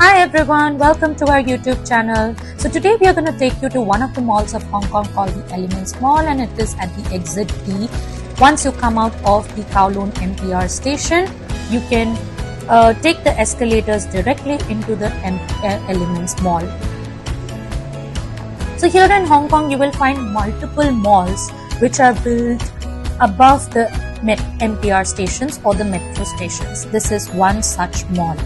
Hi everyone, welcome to our YouTube channel. So today we are going to take you to one of the malls of Hong Kong called the Elements Mall, and it is at the exit D. Once you come out of the Kowloon MTR station, you can take the escalators directly into the Elements Mall. So here in Hong Kong, you will find multiple malls which are built above the MTR stations or the metro stations. This is one such mall.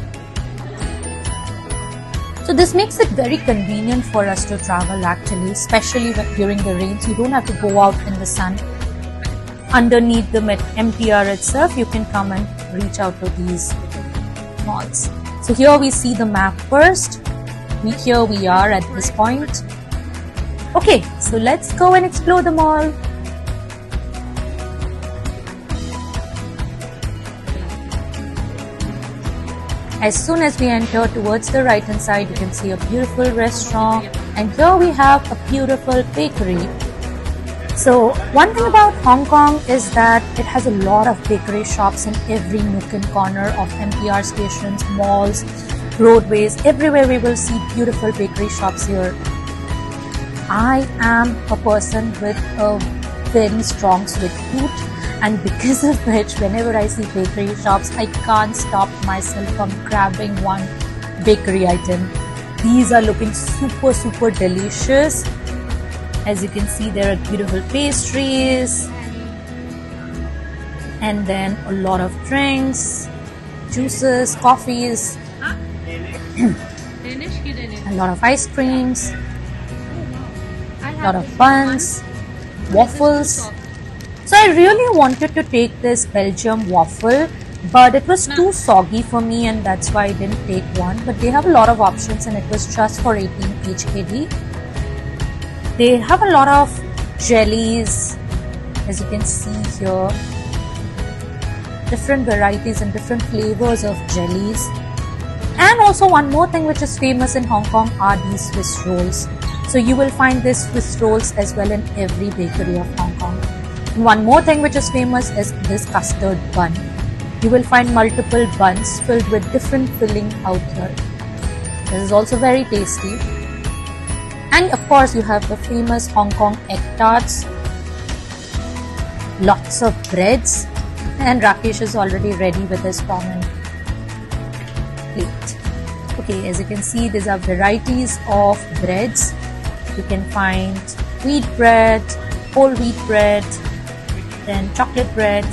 So this makes it very convenient for us to travel actually, especially during the rains. You don't have to go out in the sun. Underneath the MTR itself, you can come and reach out to these malls. So here we see the map first. Here we are at this point. Okay, so let's go and explore the mall. As soon as we enter towards the right hand side, you can see a beautiful restaurant, and here we have a beautiful bakery. So one thing about Hong Kong is that it has a lot of bakery shops in every nook and corner of MTR stations, malls, roadways. Everywhere we will see beautiful bakery shops here. I am a person with a very strong sweet tooth, and because of which, whenever I see bakery shops, I can't stop myself from grabbing one bakery item. These are looking super delicious. As you can see, there are beautiful pastries, and then a lot of drinks, juices, coffees, a lot of ice creams, a lot of buns, waffles. So I really wanted to take this Belgium waffle, but it was too soggy for me, and that's why I didn't take one. But they have a lot of options, and it was just for 18 HKD. They have a lot of jellies, as you can see here. Different varieties and different flavors of jellies. And also one more thing which is famous in Hong Kong are these Swiss rolls. So you will find these Swiss rolls as well in every bakery of Hong Kong. One more thing which is famous is this custard bun. You will find multiple buns filled with different filling out here. This is also very tasty. And of course you have the famous Hong Kong egg tarts. Lots of breads. And Rakesh is already ready with his prominent plate. Okay, as you can see, these are varieties of breads. You can find wheat bread, whole wheat bread, then chocolate bread.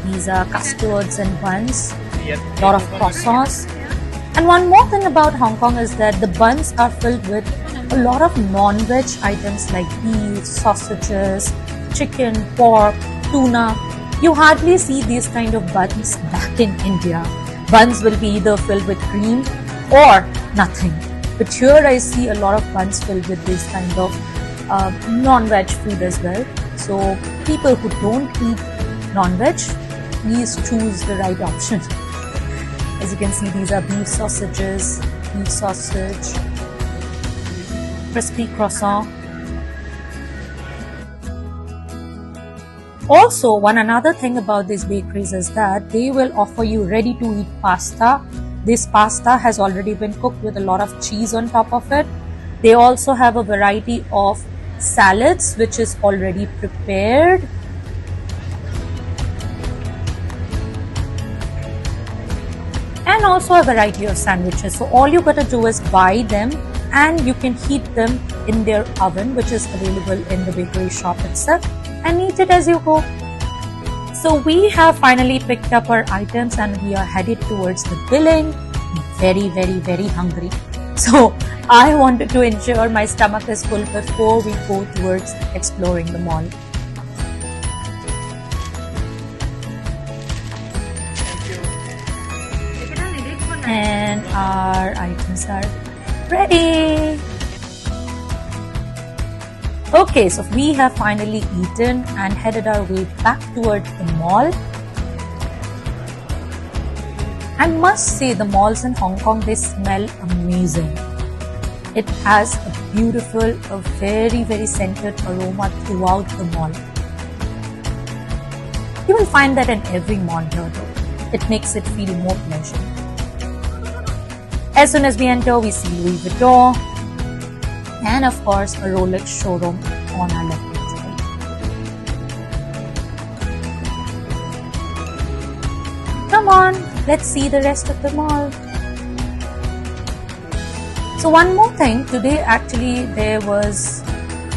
These are custards and buns, a lot of croissants. And one more thing about Hong Kong is that the buns are filled with a lot of non-veg items like beef, sausages, chicken, pork, tuna. You hardly see these kind of buns back in India. Buns will be either filled with cream or nothing. But here I see a lot of buns filled with this kind of non-veg food as well. So people who don't eat non-veg, please choose the right option. As you can see, these are beef sausages, beef sausage, crispy croissant. Also, another thing about these bakeries is that they will offer you ready-to-eat pasta. This pasta has already been cooked with a lot of cheese on top of it. They also have a variety of salads which is already prepared. And also a variety of sandwiches. So all you gotta do is buy them, and you can heat them in their oven, which is available in the bakery shop itself, and eat it as you go. So we have finally picked up our items and we are headed towards the billing. Very hungry. So I wanted to ensure my stomach is full before we go towards exploring the mall. And our items are ready. Okay, so we have finally eaten and headed our way back towards the mall. I must say the malls in Hong Kong, they smell amazing. It has a beautiful, a very scented aroma throughout the mall. You will find that in every mall here though. It makes it feel more pleasant. As soon as we enter, we see Louis Vuitton and of course a Rolex showroom on our left hand side. Come on, let's see the rest of the mall. So one more thing, today actually there was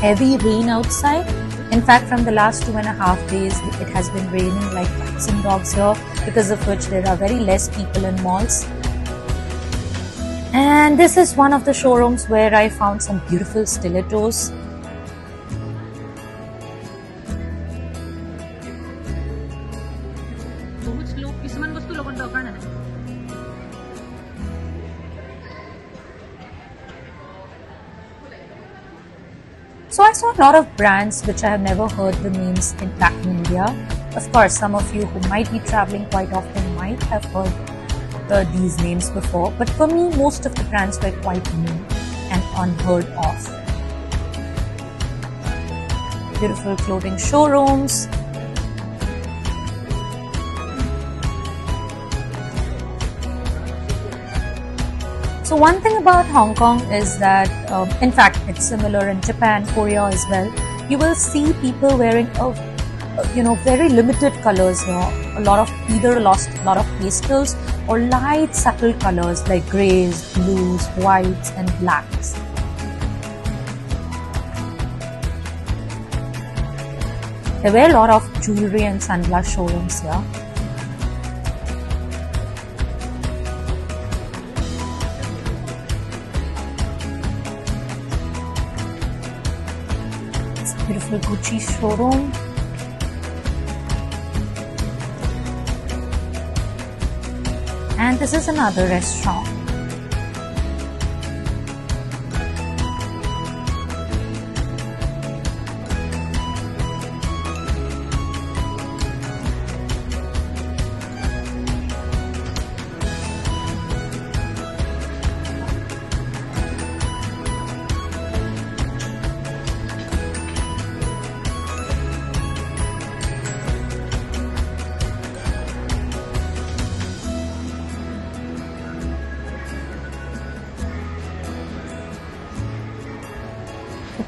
heavy rain outside. In fact, from the last 2.5 days, it has been raining like cats and dogs here, because of which there are very less people in malls. And this is one of the showrooms where I found some beautiful stilettos. So I saw a lot of brands which I have never heard the names back in India. Of course, some of you who might be traveling quite often might have heard these names before, but for me, most of the brands were quite new and unheard of. Beautiful clothing showrooms. So one thing about Hong Kong is that, in fact, it's similar in Japan, Korea as well. You will see people wearing very limited colors here. Either a lot of pastels or light subtle colors like greys, blues, whites and blacks. There were a lot of jewelry and sunglass showrooms here. It's a beautiful Gucci showroom. And this is another restaurant.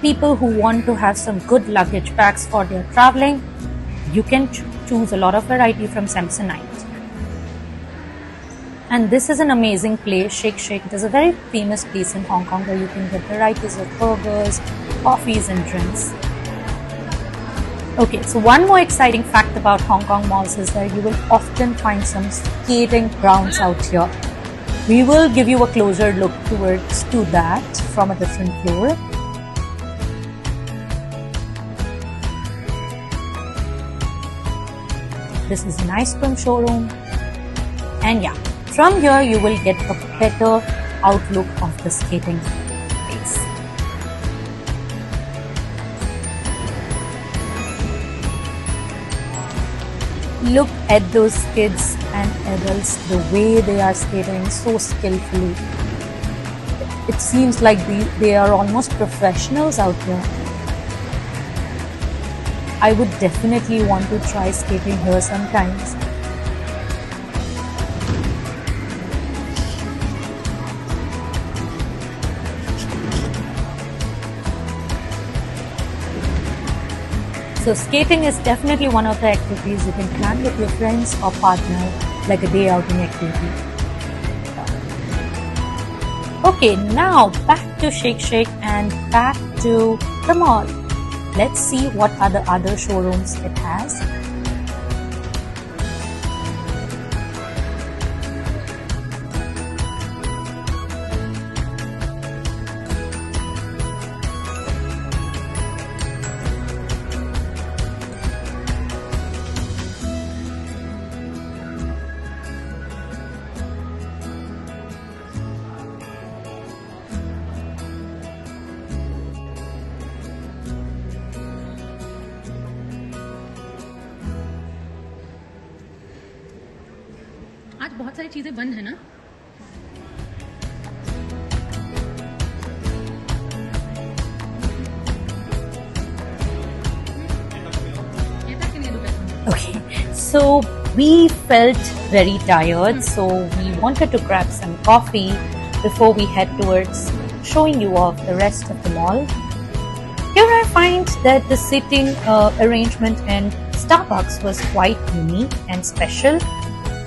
People who want to have some good luggage bags for their traveling, you can choose a lot of variety from Samsonite. And this is an amazing place, Shake Shack. It is a very famous place in Hong Kong where you can get varieties of burgers, coffees and drinks. Okay, so one more exciting fact about Hong Kong malls is that you will often find some skating grounds out here. We will give you a closer look to that from a different floor. This is an ice cream showroom, and yeah, from here you will get a better outlook of the skating place. Look at those kids and adults, the way they are skating so skillfully. It seems like they are almost professionals out here. I would definitely want to try skating here sometimes. So skating is definitely one of the activities you can plan with your friends or partner, like a day outing activity. Okay, now back to Shake Shack and back to the mall. Let's see what are the other showrooms it has. आज बहुत सारी चीजें बंद है ना। Okay, so we felt very tired, so we wanted to grab some coffee before we head towards showing you off the rest of the mall. Here I find that the seating arrangement in Starbucks was quite unique and special.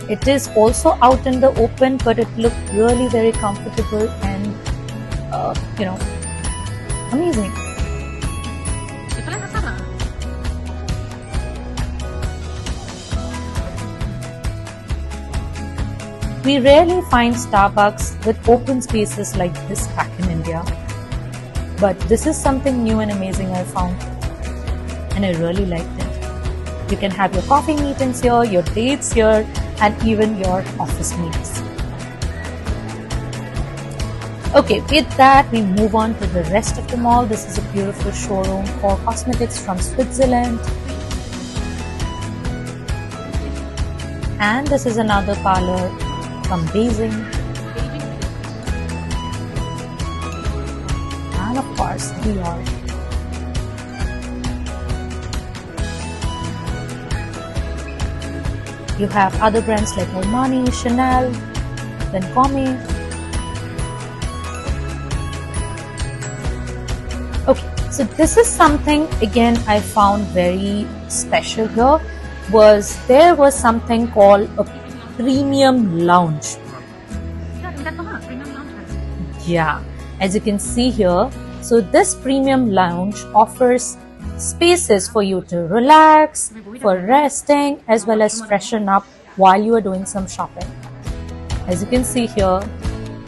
It is also out in the open, but it looked really very comfortable and amazing. We rarely find Starbucks with open spaces like this back in India. But this is something new and amazing I found. And I really liked it. You can have your coffee meetings here, your dates here, and even your office meetings. Okay, with that, we move on to the rest of the mall. This is a beautiful showroom for cosmetics from Switzerland. And this is another parlor from Beijing. And of course, Dior. You have other brands like Armani, Chanel, Lancome. Okay, so this is something again I found very special here. There was something called a premium lounge. Yeah, as you can see here, so this premium lounge offers spaces for you to relax, for resting, as well as freshen up while you are doing some shopping. As you can see here,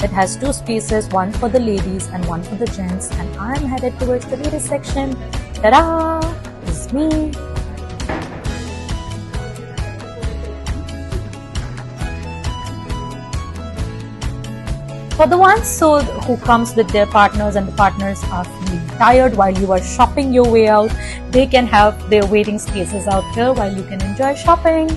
it has two spaces, one for the ladies and one for the gents, and I'm headed towards the ladies section. Ta-da! This is me. For the ones who comes with their partners and the partners are feeling tired while you are shopping your way out, they can have their waiting spaces out here while you can enjoy shopping.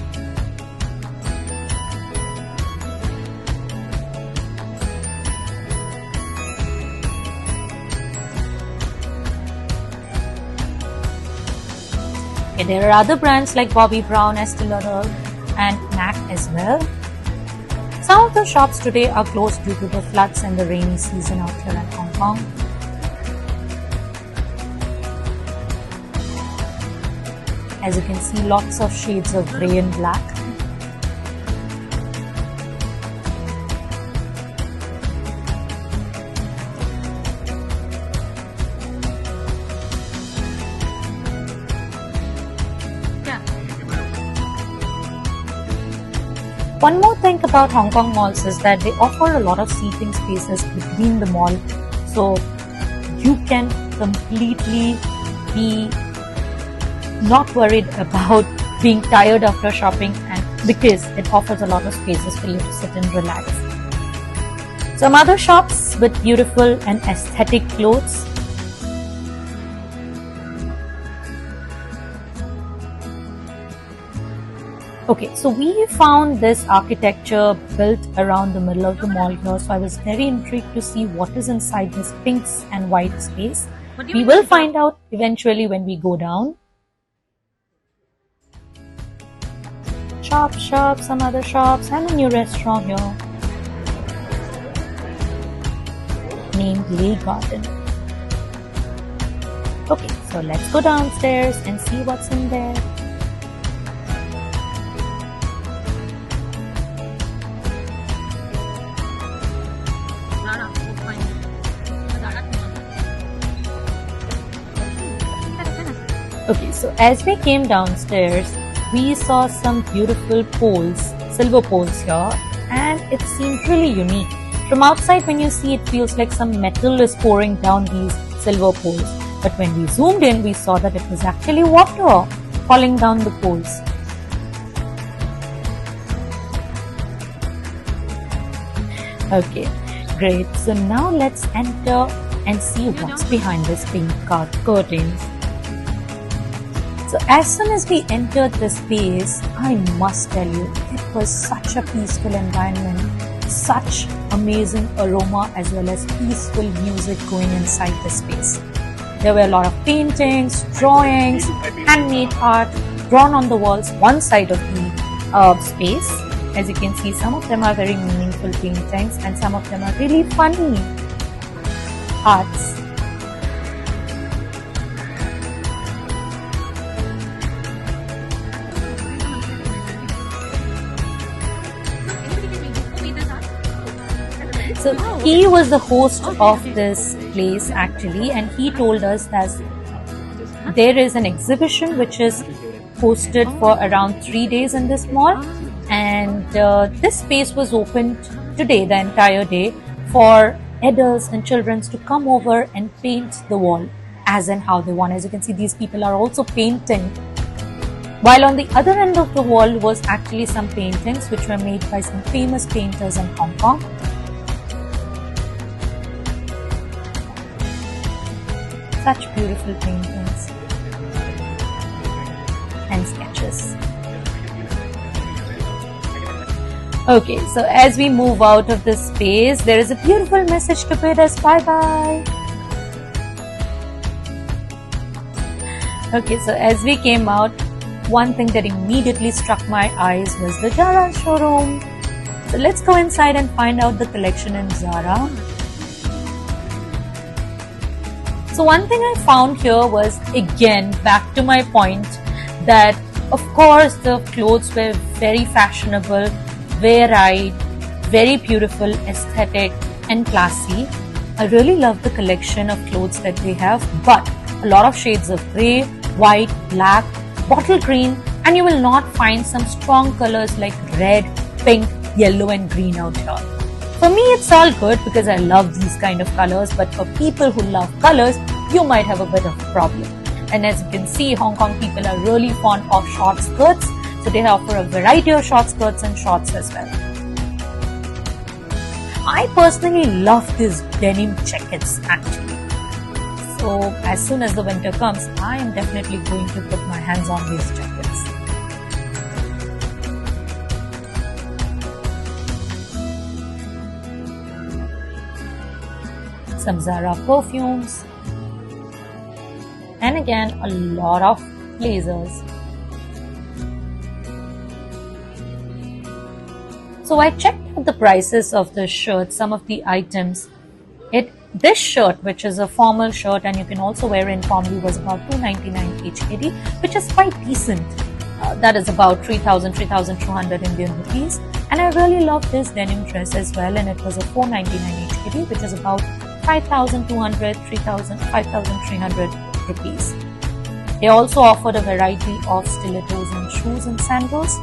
Okay, there are other brands like Bobbi Brown, Estee Lauder and MAC as well. Some of the shops today are closed due to the floods and the rainy season out here in Hong Kong. As you can see, lots of shades of grey and black. One more thing about Hong Kong malls is that they offer a lot of seating spaces between the mall, so you can completely be not worried about being tired after shopping, and because it offers a lot of spaces for you to sit and relax. Some other shops with beautiful and aesthetic clothes. Okay, so we found this architecture built around the middle of the mall here, so I was very intrigued to see what is inside this pinks and white space. We will find out eventually when we go down. Shop, some other shops, and a new restaurant here named Lei Garden. Okay, so let's go downstairs and see what's in there. Okay, so as we came downstairs, we saw some beautiful poles, silver poles here, and it seemed really unique. From outside, when you see it, feels like some metal is pouring down these silver poles. But when we zoomed in, we saw that it was actually water falling down the poles. Okay, great. So now let's enter and see what's behind this pink curtains. So as soon as we entered the space, I must tell you, it was such a peaceful environment, such amazing aroma as well as peaceful music going inside the space. There were a lot of paintings, drawings, handmade art drawn on the walls one side of the space, As you can see, some of them are very meaningful paintings and some of them are really funny arts. So he was the host of this place actually, and he told us that there is an exhibition which is hosted for around 3 days in this mall, and this space was opened today, the entire day, for adults and children to come over and paint the wall as and how they want. As you can see, these people are also painting, while on the other end of the wall was actually some paintings which were made by some famous painters in Hong Kong. Such beautiful paintings and sketches. Okay, so as we move out of this space, there is a beautiful message to bid us bye-bye. Okay, so as we came out, one thing that immediately struck my eyes was the Zara showroom. So let's go inside and find out the collection in Zara. So one thing I found here was, again, back to my point that of course the clothes were very fashionable, varied, very beautiful, aesthetic and classy. I really love the collection of clothes that they have, but a lot of shades of grey, white, black, bottle green, and you will not find some strong colors like red, pink, yellow and green out here. For me, it's all good because I love these kind of colors, but for people who love colors, you might have a bit of a problem. And as you can see, Hong Kong people are really fond of short skirts, so they offer a variety of short skirts and shorts as well. I personally love these denim jackets actually. So as soon as the winter comes, I am definitely going to put my hands on these jackets. Some Zara perfumes, and again a lot of blazers. So I checked out the prices of the shirts, some of the items. This shirt, which is a formal shirt and you can also wear informally, was about $299 HKD, which is quite decent. That is about 3,200 Indian rupees. And I really love this denim dress as well, and it was a $499 HKD, which is about 5,200, 5,300 rupees. They also offered a variety of stilettos and shoes and sandals.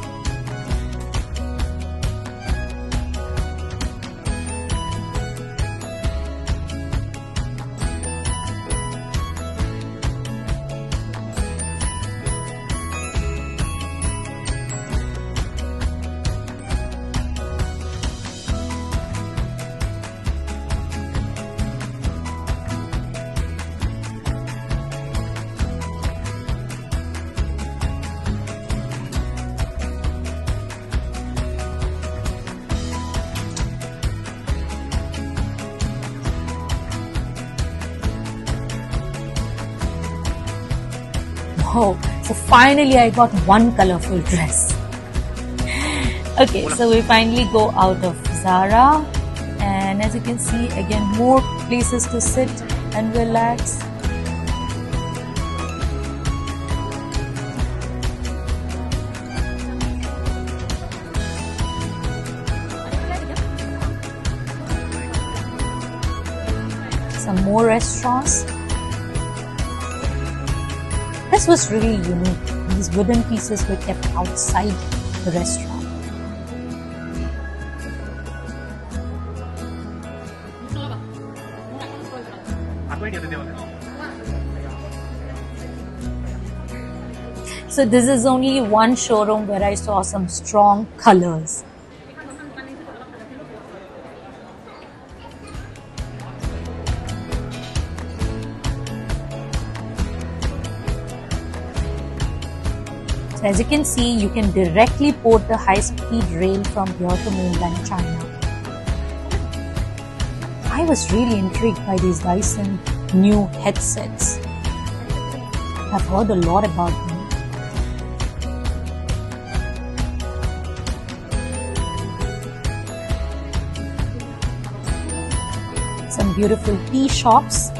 Oh, so finally I got one colorful dress. Okay, so we finally go out of Zara, and as you can see, again more places to sit and relax. Some more restaurants. This was really unique. These wooden pieces were kept outside the restaurant. So this is only one showroom where I saw some strong colors. So as you can see, you can directly board the high-speed rail from here to mainland China. I was really intrigued by these Dyson new headsets. I've heard a lot about them. some beautiful tea shops.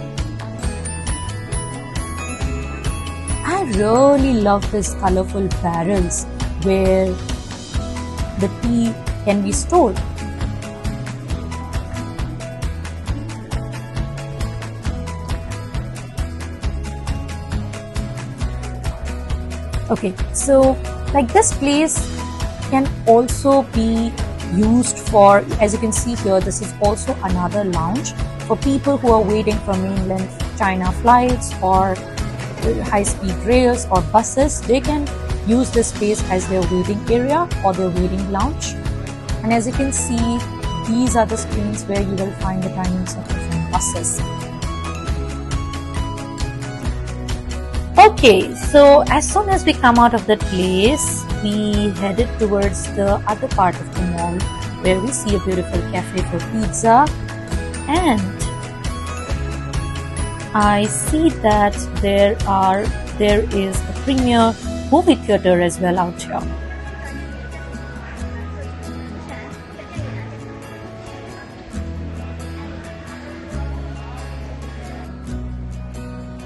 I really love these colorful barrels where the tea can be stored. Okay, so like this place can also be used for, as you can see here, this is also another lounge for people who are waiting for mainland China flights or high-speed rails or buses. They can use this space as their waiting area or their waiting lounge. And as you can see, these are the screens where you will find the timings of different buses. Okay, so as soon as we come out of that place, we headed towards the other part of the mall where we see a beautiful cafe for pizza, and I see that there is a premier movie theater as well out here.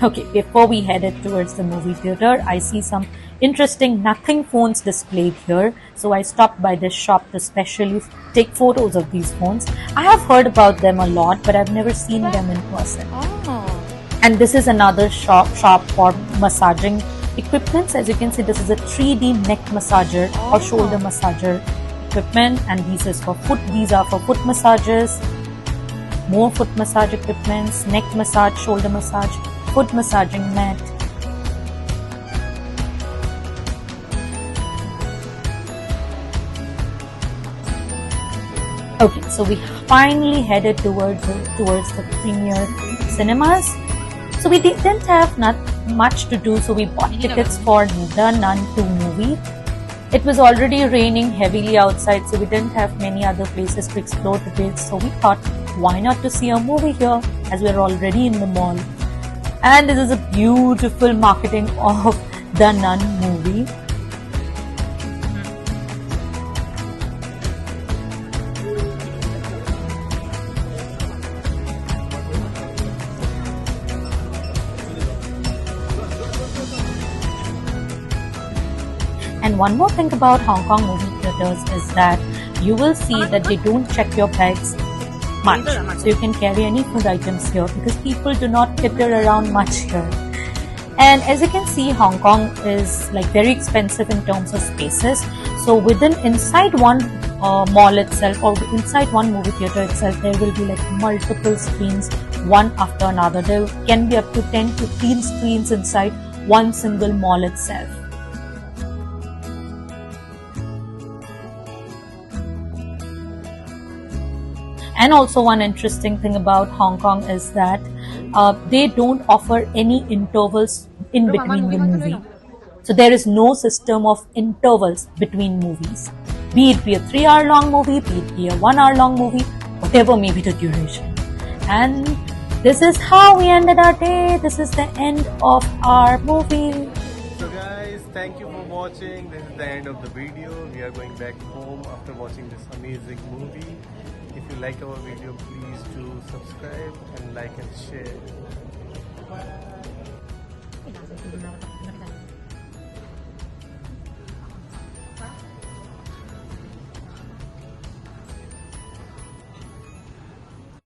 Okay, before we headed towards the movie theater, I see some interesting nothing phones displayed here. So I stopped by this shop to specially take photos of these phones. I have heard about them a lot, but I've never seen them in person. And this is another shop for massaging equipments. As you can see, this is a 3D neck massager or shoulder massager equipment, and these are for foot massages, more foot massage equipments, neck massage, shoulder massage, foot massaging mat. Okay, so we finally headed towards the premier cinemas. So we didn't have not much to do, so we bought tickets for the Nun 2 movie. It was already raining heavily outside, so we didn't have many other places to explore today. So we thought, why not to see a movie here as we're already in the mall. And this is a beautiful marketing of the Nun movie. And one more thing about Hong Kong movie theaters is that you will see that they don't check your bags much. So you can carry any food items here because people do not titter around much here. And as you can see, Hong Kong is like very expensive in terms of spaces. So inside one mall itself or inside one movie theater itself, there will be like multiple screens one after another. There can be up to 10-15 screens inside one single mall itself. And also one interesting thing about Hong Kong is that they don't offer any intervals in between the movie. So there is no system of intervals between movies. Be it a 3-hour long movie, be it be a 1-hour long movie, whatever may be the duration. And this is how we ended our day. This is the end of our movie. So guys, thank you for watching. This is the end of the video. We are going back home after watching this amazing movie. If you like our video, please do subscribe and like and share.